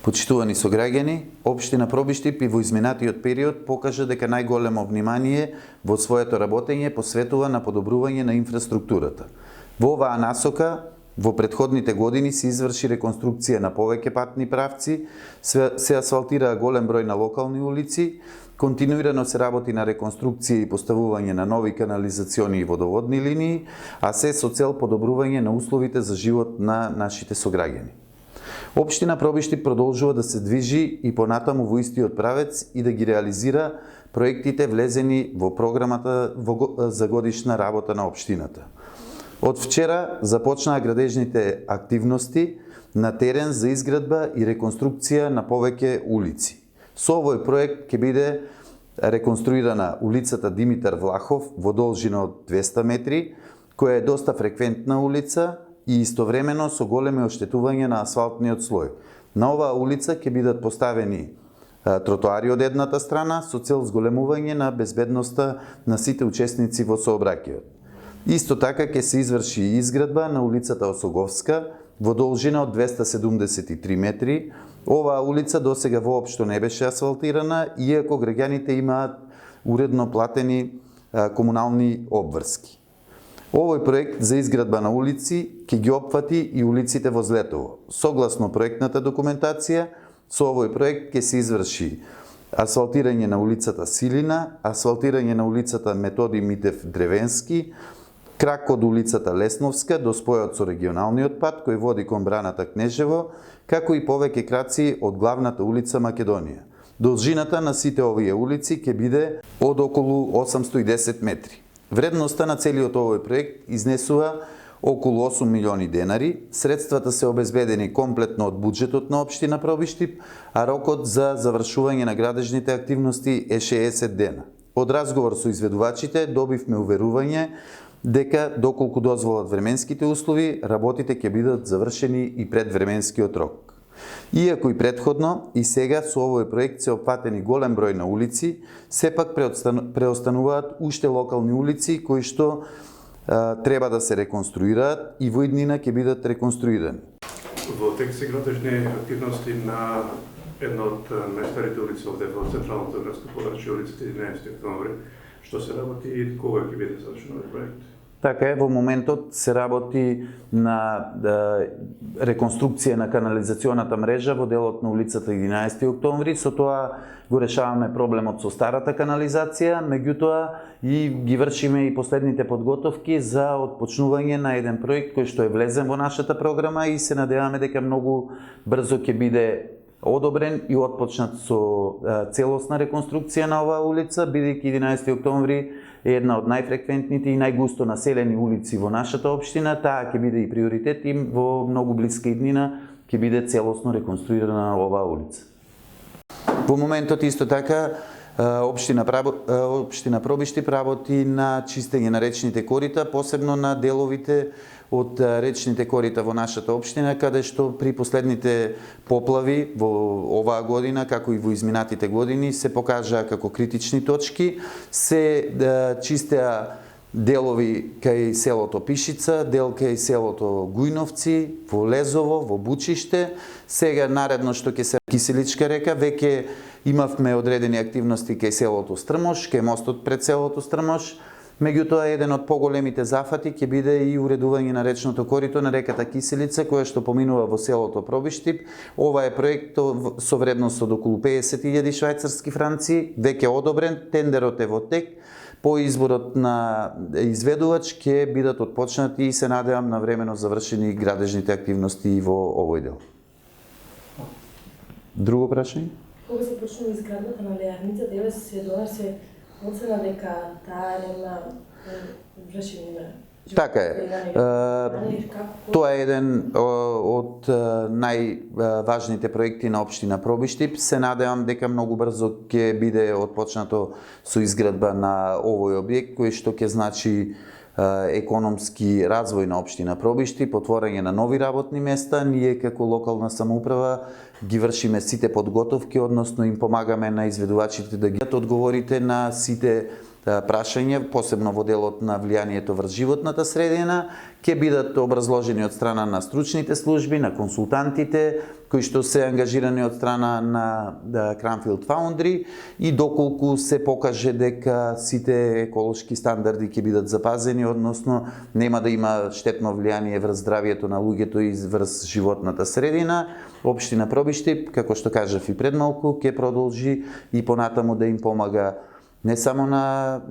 Почитувани сограѓани, Општина Пробиштип и во изминатиот период покажа дека најголемо внимание во своето работење посветува на подобрување на инфраструктурата. Во оваа насока, во претходните години се изврши реконструкција на повеќе патни правци, се асфалтираа голем број на локални улици, континуирано се работи на реконструкција и поставување на нови канализациони и водоводни линии, а се со цел подобрување на условите за живот на нашите сограѓани. Општина Пробиштип продолжува да се движи и понатаму во истиот правец и да ги реализира проектите влезени во програмата за годишна работа на општината. Од вчера започнаа градежните активности на терен за изградба и реконструкција на повеќе улици. Со овој проект ќе биде реконструирана улицата Димитар Влахов во должина од 200 метри, која е доста фреквентна улица и истовремено со големи оштетувања на асфалтниот слој. На оваа улица ќе бидат поставени тротоари од едната страна со цел зголемување на безбедноста на сите учесници во сообраќајот. Исто така ќе се изврши изградба на улицата Осоговска во должина од 273 метри. Оваа улица досега воопшто не беше асфалтирана, иако граѓаните имаат уредно платени комунални обврски. Овој проект за изградба на улици ќе ги опфати и улиците во Злетово. Согласно проектната документација, со овој проект ќе се изврши асфалтирање на улицата Силина, асфалтирање на улицата Методи Митев Древенски, крак од улицата Лесновска до спојот со регионалниот пат кој води кон браната Кнежево, како и повеќе краци од главната улица Македонија. Должината на сите овие улици ќе биде од околу 810 метри. Вредноста на целиот овој проект изнесува околу 8 милиони денари, средствата се обезбедени комплетно од буџетот на Општина Пробиштип, а рокот за завршување на градежните активности е 60 дена. Од разговор со изведувачите добивме уверување дека доколку дозволат временските услови, работите ќе бидат завршени и пред временскиот рок. Иако и предходно, и сега со овој проект се опфатени голем број на улици, сепак преостануваат уште локални улици кои што треба да се реконструираат и во иднина ќе бидат реконструирани. Во тек се градежни активности на една од најстарите улици овде во централното градско подрачје, улицата 11 октомври, што се работи и кога ќе биде завршен овој проект? Така е, во моментот се работи на реконструкција на канализационата мрежа во делот на улицата 11 октомври, со тоа го решаваме проблемот со старата канализација, меѓутоа и ги вршиме и последните подготовки за отпочнување на еден проект кој што е влезен во нашата програма и се надеваме дека многу брзо ќе биде одобрен и отпочнат со целосна реконструкција на оваа улица, бидејќи 11 октомври е една од најфреквентните и најгусто населени улици во нашата општина, таа ќе биде и приоритет и во многу блиска иднина ќе биде целосно реконструирана оваа улица. Во моментот исто така Општина Пробиштип работи на чистење на речните корита, посебно на деловите од речните корита во нашата општина, каде што при последните поплави во оваа година, како и во изминатите години, се покажаа како критични точки, се чистеа делови кај селото Пишица, дел кај селото Гујновци, во Лезово, во Бучиште. Сега наредно што ќе се Киселичка река, веќе имавме одредени активности кај селото Стрмош, кај мостот пред селото Стрмош. Меѓутоа, еден од поголемите зафати ќе биде и уредување на речното корито на реката Киселица, која што поминува во селото Пробиштип. Ова е проект со вредност од околу 50.000 швајцарски франци, веќе одобрен, тендерот е во тек. По изборот на изведувач ќе бидат отпочнати и се надевам на времено завршени градежните активности во овој дел. Друго прашање? Кога се почнува изградбата на леарницата, еве се донесе оцена дека таа нема вршени на. Така е. Тоа е еден од најважните проекти на Општина Пробиштип. Се надевам дека многу брзо ќе биде отпочнато со изградба на овој објект, кој што ќе значи економски развој на Општина Пробиштип, отворање на нови работни места. Ние како локална самоуправа ги вршиме сите подготовки, односно им помагаме на изведувачите да ги одговорите на сите прашања, посебно во делот на влијанието врз животната средина, ќе бидат образложени од страна на стручните служби, на консултантите, кои што се ангажирани од страна на Cranfield Foundry, и доколку се покаже дека сите еколошки стандарди ќе бидат запазени, односно нема да има штетно влијание врз здравието на луѓето и врз животната средина, Општина Пробиштип, како што кажав и пред малку, ќе продолжи и понатаму да им помага не само на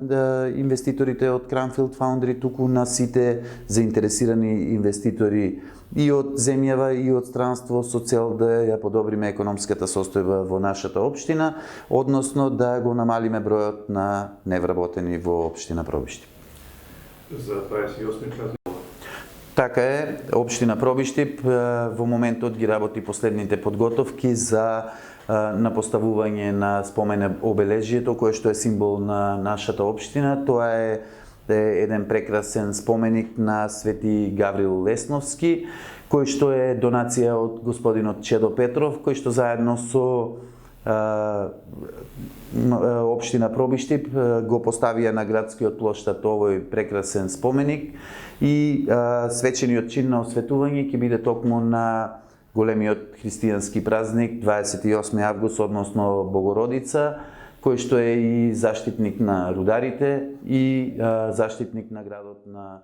инвеститорите од Cranfield Foundry, туку на сите заинтересирани инвеститори и од земјава и од странство со цел да ја подобриме економската состојба во нашата општина, односно да го намалиме бројот на невработени во Општина Пробиштип. За 28 празник. Така е, Општина Пробиштип во моментот ги работи последните подготовки за на поставување на спомен обележието кое што е символ на нашата општина. Тоа е еден прекрасен споменик на Свети Гаврил Лесновски, кој што е донација од господинот Чедо Петров, кој што заедно со Општина Пробиштип го поставија на градскиот плоштад овој прекрасен споменик, и свечениот чин на осветување ќе биде токму на големиот христијански празник 28 август, односно Богородица, кој што е и заштитник на рударите и заштитник на градот на